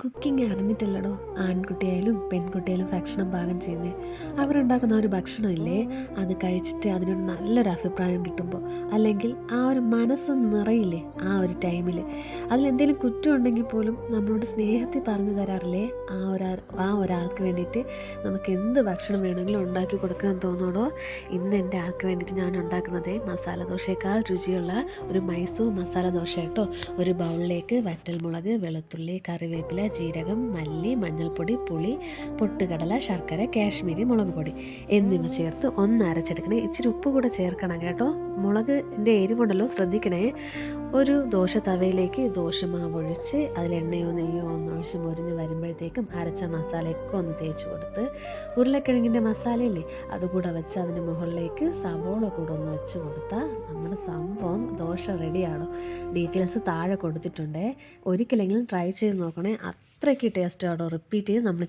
Cooking അറിഞ്ഞിട്ടില്ലടോ ആൺകുട്ടിയായാലും പെൺകുട്ടിയായാലും ഭക്ഷണം പാകം ചെയ്യുന്നത്. അവരുണ്ടാക്കുന്ന ഒരു ഭക്ഷണമില്ലേ, അത് കഴിച്ചിട്ട് അതിനൊരു നല്ലൊരു അഭിപ്രായം കിട്ടുമ്പോൾ, അല്ലെങ്കിൽ ആ ഒരു മനസ്സ് നിറയില്ലേ ആ ഒരു ടൈമിൽ, അതിലെന്തെങ്കിലും കുറ്റം ഉണ്ടെങ്കിൽ പോലും നമ്മളോട് സ്നേഹത്തിൽ പറഞ്ഞു തരാറില്ലേ ആ ഒരാൾക്ക് വേണ്ടിയിട്ട് നമുക്ക് എന്ത് ഭക്ഷണം വേണമെങ്കിലും ഉണ്ടാക്കി കൊടുക്കാൻ തോന്നണോ. ഇന്ന് എൻ്റെ ആൾക്ക് വേണ്ടിയിട്ട് ഞാൻ ഉണ്ടാക്കുന്നത് മസാല ദോശയേക്കാൾ രുചിയുള്ള ഒരു മൈസൂർ മസാല ദോശ കേട്ടോ. ഒരു ബൗളിലേക്ക് വറ്റൽമുളക്, വെളുത്തുള്ളി, കറിവേപ്പില, ജീരകം, മല്ലി, മഞ്ഞൾപ്പൊടി, പുളി, പൊട്ടുകടല, ശർക്കര, കാശ്മീരി മുളക് പൊടി എന്നിവ ചേർത്ത് ഒന്ന് അരച്ചെടുക്കണേ. ഇച്ചിരി ഉപ്പ് കൂടെ ചേർക്കണം കേട്ടോ. മുളകിൻ്റെ എരിവുണ്ടല്ലോ, ശ്രദ്ധിക്കണേ. ഒരു ദോശ തവയിലേക്ക് ദോശമാവ് ഒഴിച്ച് അതിൽ എണ്ണയോ നെയ്യോ ഒന്നൊഴിച്ച് മൊരിഞ്ഞ് വരുമ്പോഴത്തേക്കും അരച്ച മസാലയൊക്കെ ഒന്ന് തേച്ച് കൊടുത്ത്, ഉരുളക്കിഴങ്ങിൻ്റെ മസാലയില്ലേ അതുകൂടെ വെച്ച് അതിന് മുകളിലേക്ക് സവോള കൂടെ ഒന്ന് വെച്ച് കൊടുത്താൽ നമ്മുടെ സംഭവം ദോശ റെഡിയാണോ. ഡീറ്റെയിൽസ് താഴെ കൊടുത്തിട്ടുണ്ട്, ഒരിക്കലെങ്കിലും ട്രൈ ചെയ്ത് നോക്കണേ. അത്രയ്ക്ക് ടേസ്റ്റ് ആണോ. റിപ്പീറ്റ് ചെയ്ത് നമ്മൾ